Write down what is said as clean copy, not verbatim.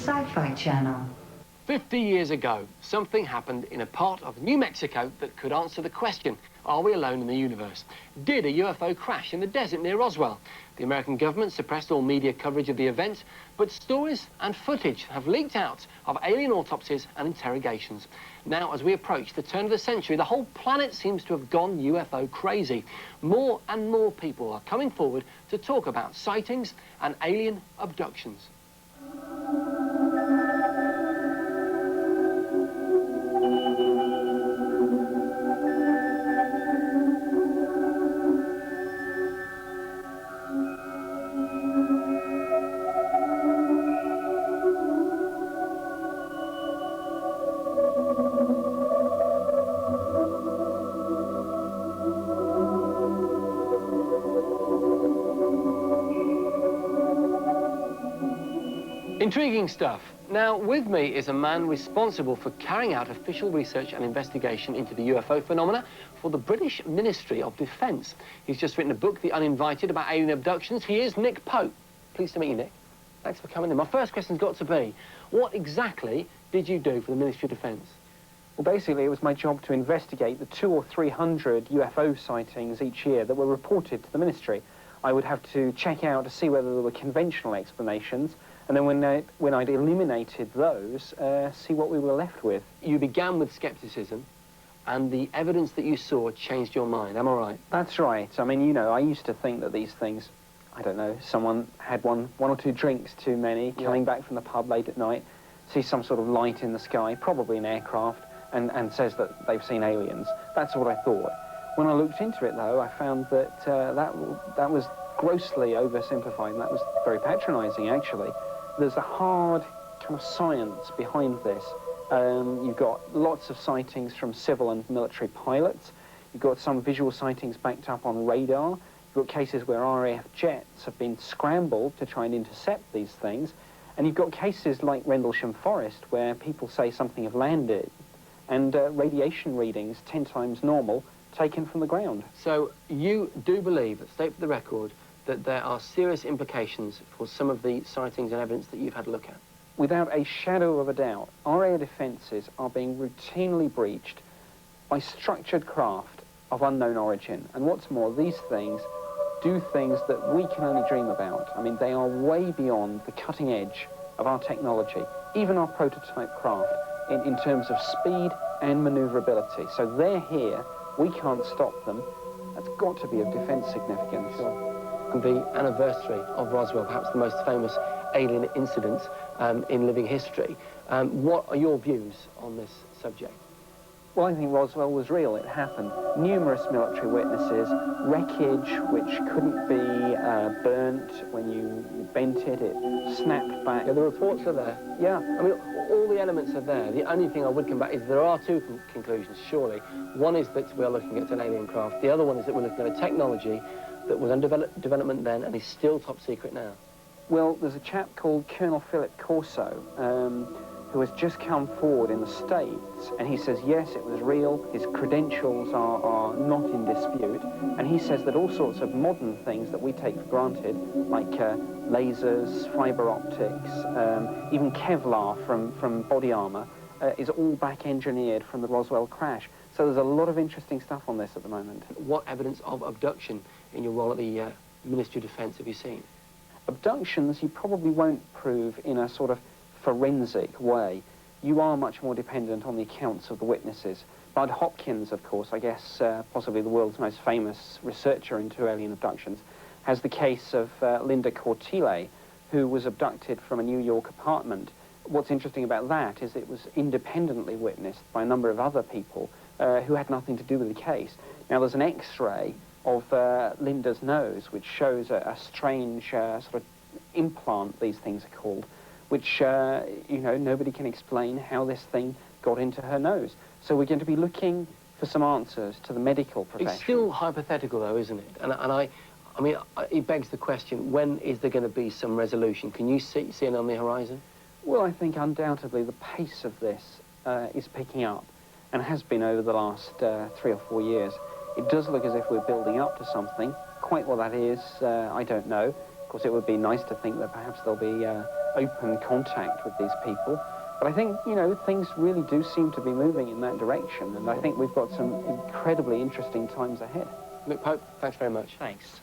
Sci-Fi Channel. 50 years ago, something happened in a part of New Mexico that could answer the question, are we alone in the universe? Did a UFO crash in the desert near Roswell? The American government suppressed all media coverage of the event, but stories and footage have leaked out of alien autopsies and interrogations. Now, as we approach the turn of the century, the whole planet seems to have gone UFO crazy. More and more people are coming forward to talk about sightings and alien abductions. Intriguing stuff. Now, with me is a man responsible for carrying out official research and investigation into the UFO phenomena for the British Ministry of Defence. He's just written a book, The Uninvited, about alien abductions. He is Nick Pope. Pleased to meet you, Nick. Thanks for coming in. My first question's got to be, what exactly did you do for the Ministry of Defence? Well, basically, it was my job to investigate the 200 or 300 UFO sightings each year that were reported to the Ministry. I would have to check out to see whether there were conventional explanations, and then when I'd eliminated those, see what we were left with. You began with scepticism, and the evidence that you saw changed your mind, am I right? That's right. I mean, you know, I used to think that these things, I don't know, someone had one or two drinks too many, coming back from the pub late at night, sees some sort of light in the sky, probably an aircraft, and says that they've seen aliens. That's what I thought. When I looked into it, though, I found that that was grossly oversimplified, and that was very patronising, actually. There's a hard kind of science behind this. You've got lots of sightings from civil and military pilots. You've got some visual sightings backed up on radar. You've got cases where RAF jets have been scrambled to try and intercept these things. And you've got cases like Rendlesham Forest where people say something have landed and radiation readings 10 times normal taken from the ground. So you do believe, state for the record, that there are serious implications for some of the sightings and evidence that you've had a look at? Without a shadow of a doubt, our air defences are being routinely breached by structured craft of unknown origin. And what's more, these things do things that we can only dream about. I mean, they are way beyond the cutting edge of our technology, even our prototype craft, in terms of speed and manoeuvrability. So they're here, we can't stop them. That's got to be of defence significance. The anniversary of Roswell, perhaps the most famous alien incident in living history. What are your views on this subject? Well, I think Roswell was real. It happened. Numerous military witnesses, wreckage which couldn't be burnt when you bent it, it snapped back. Yeah, the reports are there. Yeah. I mean, all the elements are there. The only thing I would come back is there are two conclusions, surely. One is that we are looking at an alien craft. The other one is that we're looking at a technology that was under development then and is still top secret now. Well, there's a chap called Colonel Philip Corso who has just come forward in the States, and he says, yes, it was real, his credentials are not in dispute, and he says that all sorts of modern things that we take for granted, like lasers, fibre optics, even Kevlar from body armour, is all back-engineered from the Roswell crash. So there's a lot of interesting stuff on this at the moment. What evidence of abduction in your role at the Ministry of Defence have you seen? Abductions you probably won't prove in a sort of forensic way. You are much more dependent on the accounts of the witnesses. Bud Hopkins, of course, I guess possibly the world's most famous researcher into alien abductions, has the case of Linda Cortile, who was abducted from a New York apartment. What's interesting about that is it was independently witnessed by a number of other people who had nothing to do with the case. Now, there's an X-ray of Linda's nose, which shows a strange sort of implant, these things are called, which, you know, nobody can explain how this thing got into her nose. So we're going to be looking for some answers to the medical profession. It's still hypothetical, though, isn't it? And I mean, it begs the question, when is there going to be some resolution? Can you see it on the horizon? Well, I think undoubtedly the pace of this is picking up, and has been over the last 3 or 4 years. It does look as if we're building up to something. Quite what that is, I don't know. Of course, it would be nice to think that perhaps there'll be a open contact with these people. But I think, you know, things really do seem to be moving in that direction, and I think we've got some incredibly interesting times ahead. Mick Pope, thanks very much. Thanks.